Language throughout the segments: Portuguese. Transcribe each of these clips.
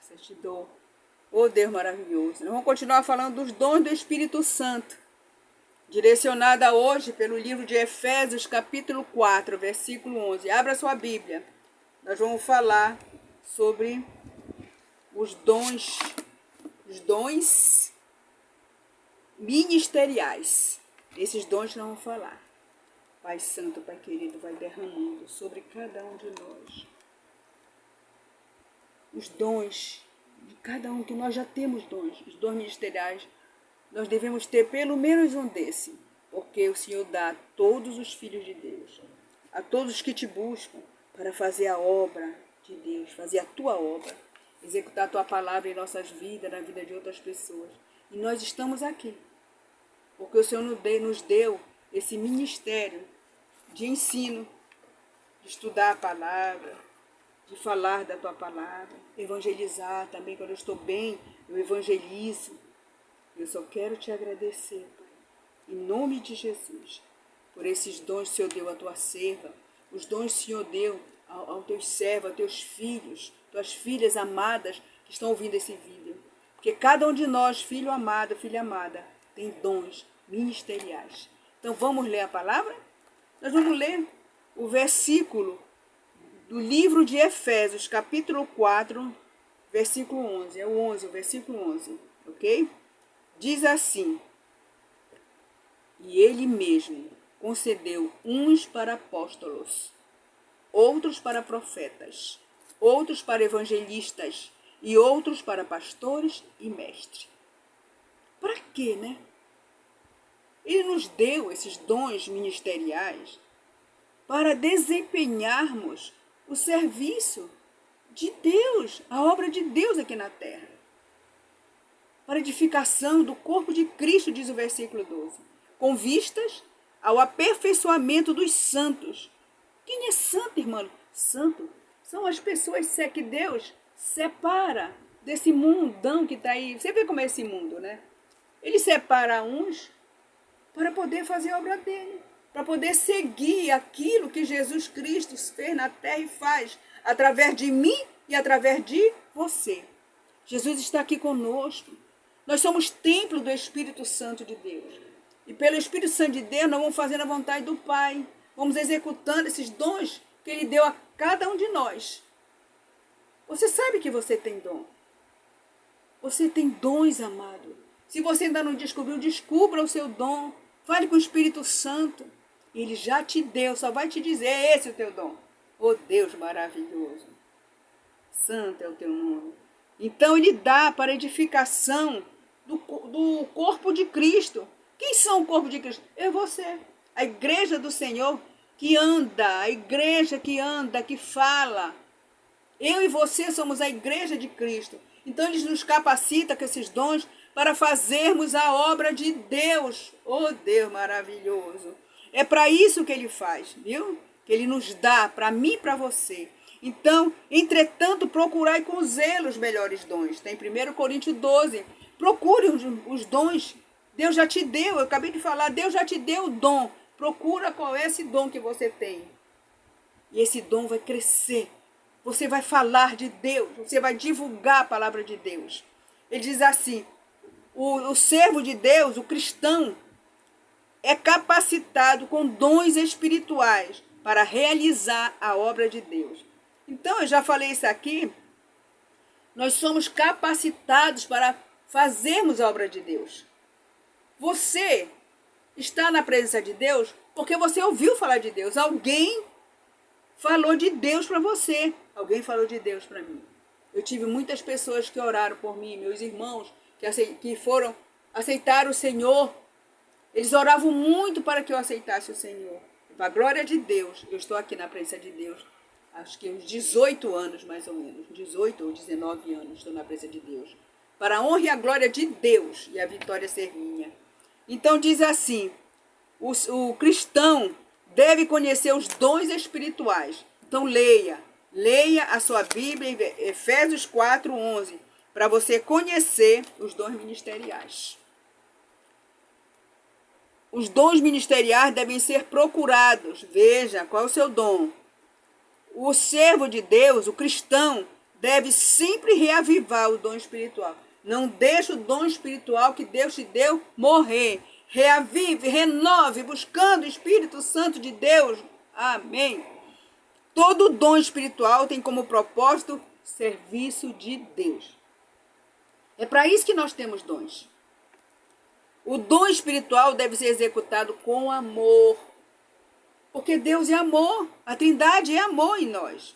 graças te dou. Oh Deus maravilhoso. Nós vamos continuar falando dos dons do Espírito Santo, direcionada hoje pelo livro de Efésios, capítulo 4, versículo 11. Abra sua Bíblia. Nós vamos falar sobre os dons ministeriais. Esses dons que nós vamos falar. Pai Santo, Pai querido, vai derramando sobre cada um de nós os dons de cada um, que nós já temos dons, os dons ministeriais. Nós devemos ter pelo menos um desse, porque o Senhor dá a todos os filhos de Deus, a todos que te buscam, para fazer a obra de Deus, fazer a tua obra, executar a tua palavra em nossas vidas, na vida de outras pessoas. E nós estamos aqui, porque o Senhor nos deu esse ministério de ensino, de estudar a palavra, de falar da tua palavra, evangelizar também. Quando eu estou bem, eu evangelizo. Eu só quero te agradecer, Pai, em nome de Jesus, por esses dons que o Senhor deu à tua serva, os dons que o Senhor deu aos teus servos, aos teus filhos, tuas filhas amadas que estão ouvindo esse vídeo. Porque cada um de nós, filho amado, filha amada, tem dons ministeriais. Então vamos ler a palavra? Nós vamos ler o versículo do livro de Efésios, capítulo 4, versículo 11. É o versículo 11, ok? Diz assim: e ele mesmo concedeu uns para apóstolos, outros para profetas, outros para evangelistas e outros para pastores e mestres. Para quê, né? Ele nos deu esses dons ministeriais para desempenharmos o serviço de Deus, a obra de Deus aqui na terra. Para edificação do corpo de Cristo, diz o versículo 12. Com vistas ao aperfeiçoamento dos santos. Quem é santo, irmão? Santo são as pessoas que Deus separa desse mundão que está aí. Você vê como é esse mundo, né? Ele separa uns para poder fazer a obra dele, para poder seguir aquilo que Jesus Cristo fez na terra e faz, através de mim e através de você. Jesus está aqui conosco. Nós somos templo do Espírito Santo de Deus. E pelo Espírito Santo de Deus, nós vamos fazendo a vontade do Pai. Vamos executando esses dons que Ele deu a cada um de nós. Você sabe que você tem dom. Você tem dons, amado. Se você ainda não descobriu, descubra o seu dom. Fale com o Espírito Santo. Ele já te deu, só vai te dizer, é esse o teu dom. Oh Deus maravilhoso. Santo é o teu nome. Então Ele dá para edificação do corpo de Cristo. Quem são o corpo de Cristo? Eu e você. A igreja do Senhor que anda, a igreja que anda, que fala. Eu e você somos a igreja de Cristo. Então Ele nos capacita com esses dons para fazermos a obra de Deus. Oh Deus maravilhoso. É para isso que Ele faz, viu? Que Ele nos dá, para mim e para você. Então, entretanto, procurai com zelo os melhores dons. Tem 1 Coríntios 12. Procure os dons. Deus já te deu, eu acabei de falar, Deus já te deu o dom. Procura qual é esse dom que você tem. E esse dom vai crescer. Você vai falar de Deus, você vai divulgar a palavra de Deus. Ele diz assim, o servo de Deus, o cristão, é capacitado com dons espirituais para realizar a obra de Deus. Então, eu já falei isso aqui, nós somos capacitados para fazermos a obra de Deus. Você está na presença de Deus porque você ouviu falar de Deus. Alguém falou de Deus para você. Alguém falou de Deus para mim. Eu tive muitas pessoas que oraram por mim, meus irmãos, que foram aceitar o Senhor. Eles oravam muito para que eu aceitasse o Senhor. Para a glória de Deus, eu estou aqui na presença de Deus. Acho que uns 18 anos, mais ou menos. 18 ou 19 anos estou na presença de Deus. Para a honra e a glória de Deus e a vitória ser minha. Então diz assim, o cristão deve conhecer os dons espirituais. Então leia a sua Bíblia, Efésios 4, 11, para você conhecer os dons ministeriais. Os dons ministeriais devem ser procurados. Veja, qual é o seu dom? O servo de Deus, o cristão, deve sempre reavivar o dom espiritual. Não deixe o dom espiritual que Deus te deu morrer. Reavive, renove, buscando o Espírito Santo de Deus. Amém. Todo dom espiritual tem como propósito serviço de Deus. É para isso que nós temos dons. O dom espiritual deve ser executado com amor. Porque Deus é amor. A Trindade é amor em nós.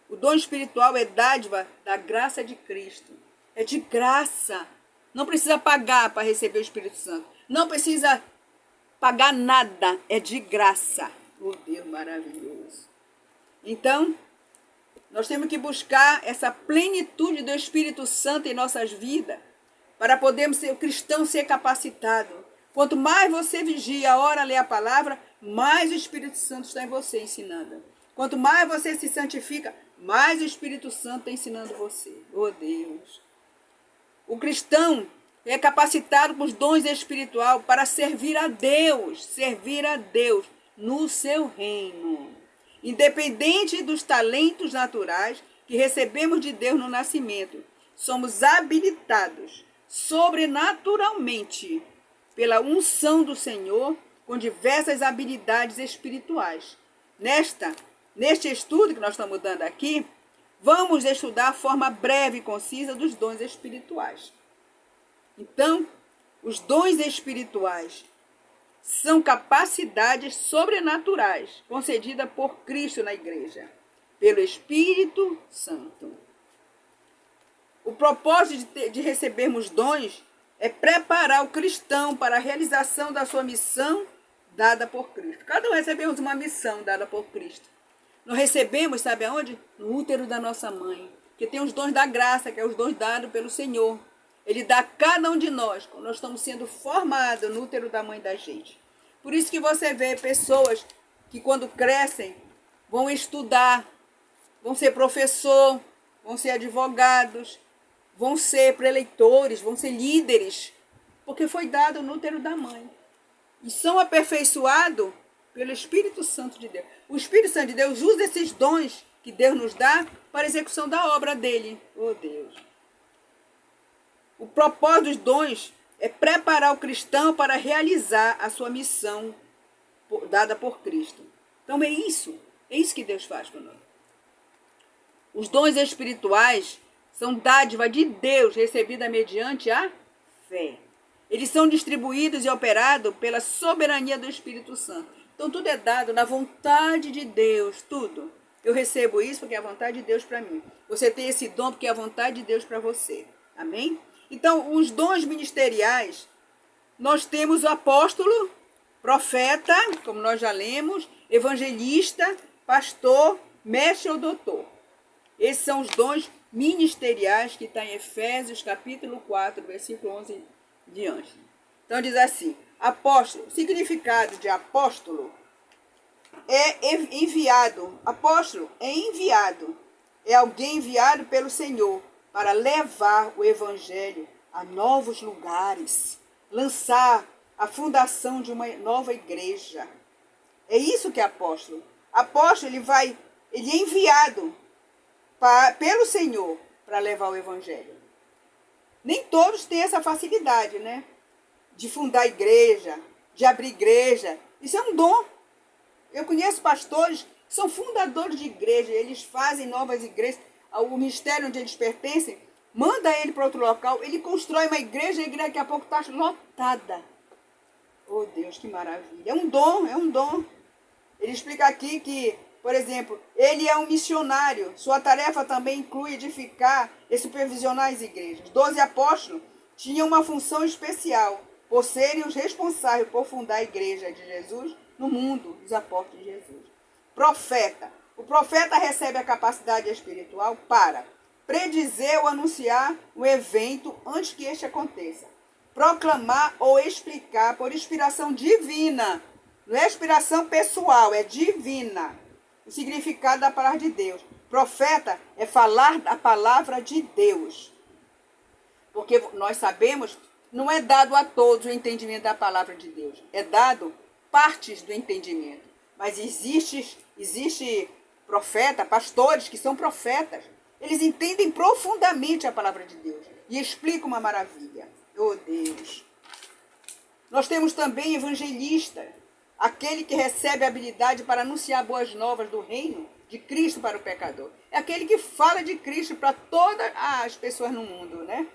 O dom espiritual é dádiva da graça de Cristo. É de graça. Não precisa pagar para receber o Espírito Santo. Não precisa pagar nada. É de graça. Oh, Deus maravilhoso. Então, nós temos que buscar essa plenitude do Espírito Santo em nossas vidas para podermos ser o cristão ser capacitado. Quanto mais você vigia, ora, lê a palavra, mais o Espírito Santo está em você ensinando. Quanto mais você se santifica, mais o Espírito Santo está ensinando você. Oh Deus! O cristão é capacitado com os dons espirituais para servir a Deus no seu reino. Independente dos talentos naturais que recebemos de Deus no nascimento, somos habilitados sobrenaturalmente pela unção do Senhor com diversas habilidades espirituais. Neste estudo que nós estamos dando aqui, vamos estudar a forma breve e concisa dos dons espirituais. Então, os dons espirituais são capacidades sobrenaturais concedidas por Cristo na igreja, pelo Espírito Santo. O propósito de recebermos dons é preparar o cristão para a realização da sua missão dada por Cristo. Cada um recebemos uma missão dada por Cristo. Nós recebemos, sabe aonde? No útero da nossa mãe, que tem os dons da graça, que é os dons dados pelo Senhor. Ele dá a cada um de nós, quando nós estamos sendo formados no útero da mãe da gente. Por isso que você vê pessoas que quando crescem, vão estudar, vão ser professor, vão ser advogados, vão ser preleitores, vão ser líderes, porque foi dado no útero da mãe. E são aperfeiçoados pelo Espírito Santo de Deus. O Espírito Santo de Deus usa esses dons que Deus nos dá para a execução da obra dele. Oh Deus! O propósito dos dons é preparar o cristão para realizar a sua missão dada por Cristo. Então é isso que Deus faz com nós. Os dons espirituais são dádiva de Deus recebida mediante a fé. Eles são distribuídos e operados pela soberania do Espírito Santo. Então tudo é dado na vontade de Deus, tudo. Eu recebo isso porque é a vontade de Deus para mim. Você tem esse dom porque é a vontade de Deus para você. Amém? Então, os dons ministeriais, nós temos o apóstolo, profeta, como nós já lemos, evangelista, pastor, mestre ou doutor. Esses são os dons ministeriais que está em Efésios capítulo 4, versículo 11 em diante. Então diz assim, apóstolo, o significado de apóstolo é enviado. Apóstolo é enviado, é alguém enviado pelo Senhor para levar o evangelho a novos lugares, lançar a fundação de uma nova igreja. É isso que é apóstolo. Apóstolo, ele é enviado pelo Senhor para levar o evangelho. Nem todos têm essa facilidade, né? De fundar igreja, de abrir igreja. Isso é um dom. Eu conheço pastores que são fundadores de igreja, eles fazem novas igrejas. O ministério onde eles pertencem, manda ele para outro local, ele constrói uma igreja e a igreja daqui a pouco está lotada. Oh Deus, que maravilha. É um dom. Ele explica aqui que, por exemplo, ele é um missionário. Sua tarefa também inclui edificar e supervisionar as igrejas. 12 apóstolos tinham uma função especial, por serem os responsáveis por fundar a igreja de Jesus no mundo, os apóstolos de Jesus. Profeta. O profeta recebe a capacidade espiritual para predizer ou anunciar um evento antes que este aconteça. Proclamar ou explicar por inspiração divina. Não é inspiração pessoal, é divina. O significado da palavra de Deus. Profeta é falar a palavra de Deus. Porque nós sabemos, não é dado a todos o entendimento da palavra de Deus. É dado partes do entendimento. Mas existe profeta, pastores que são profetas. Eles entendem profundamente a palavra de Deus e explicam uma maravilha. Oh Deus! Nós temos também evangelista, aquele que recebe a habilidade para anunciar boas novas do reino de Cristo para o pecador. É aquele que fala de Cristo para todas as pessoas no mundo, né?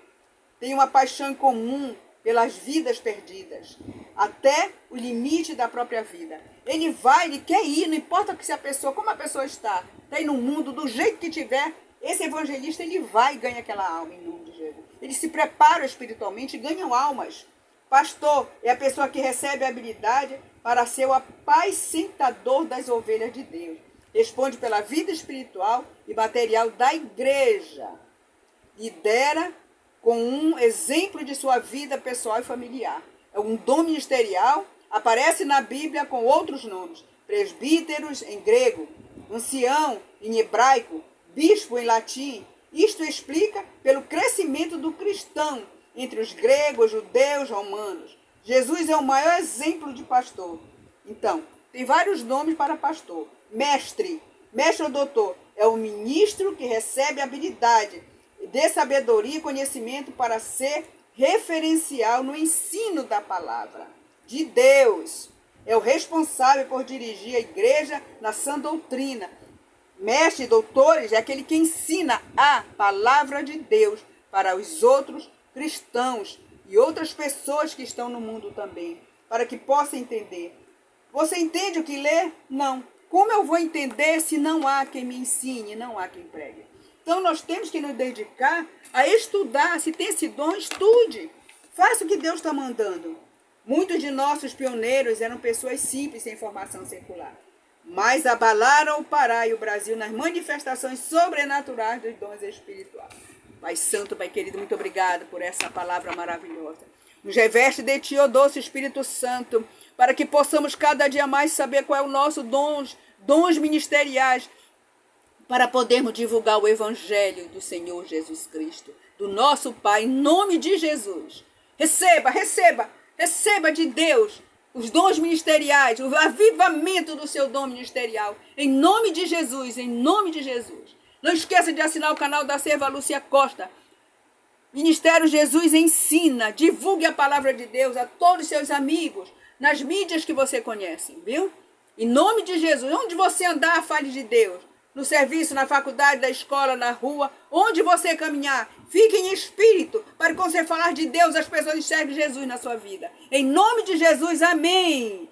Tem uma paixão em comum pelas vidas perdidas, até o limite da própria vida. Ele vai, ele quer ir, não importa que se a pessoa, como a pessoa está aí no mundo, do jeito que tiver, esse evangelista ele vai e ganha aquela alma em nome de Jesus. Ele se prepara espiritualmente e ganha almas. Pastor é a pessoa que recebe a habilidade para ser o apacentador das ovelhas de Deus. Responde pela vida espiritual e material da igreja. Lidera com um exemplo de sua vida pessoal e familiar. É um dom ministerial, aparece na Bíblia com outros nomes. Presbíteros em grego, ancião em hebraico, bispo em latim. Isto explica pelo crescimento do cristão entre os gregos, judeus, romanos. Jesus é o maior exemplo de pastor. Então, tem vários nomes para pastor. Mestre ou doutor, é o ministro que recebe habilidade de sabedoria e conhecimento para ser referencial no ensino da palavra de Deus. É o responsável por dirigir a igreja na sã doutrina. Mestre e doutores é aquele que ensina a palavra de Deus para os outros cristãos e outras pessoas que estão no mundo também, para que possam entender. Você entende o que lê? Não. Como eu vou entender se não há quem me ensine, não há quem pregue? Então nós temos que nos dedicar a estudar. Se tem esse dom, estude. Faça o que Deus está mandando. Muitos de nossos pioneiros eram pessoas simples, sem formação secular, mas abalaram o Pará e o Brasil nas manifestações sobrenaturais dos dons espirituais. Pai Santo, Pai querido, muito obrigado por essa palavra maravilhosa. Nos reveste de Ti, ó doce Espírito Santo, para que possamos cada dia mais saber qual é o nosso dons ministeriais, para podermos divulgar o Evangelho do Senhor Jesus Cristo, do nosso Pai, em nome de Jesus. Receba de Deus os dons ministeriais, o avivamento do seu dom ministerial, em nome de Jesus, em nome de Jesus. Não esqueça de assinar o canal da Serva Lúcia Costa. Ministério Jesus Ensina. Divulgue a palavra de Deus a todos os seus amigos, nas mídias que você conhece, viu? Em nome de Jesus, onde você andar, fale de Deus. No serviço, na faculdade, na escola, na rua, onde você caminhar, fique em espírito, para que você falar de Deus, as pessoas enxerguem Jesus na sua vida. Em nome de Jesus, amém.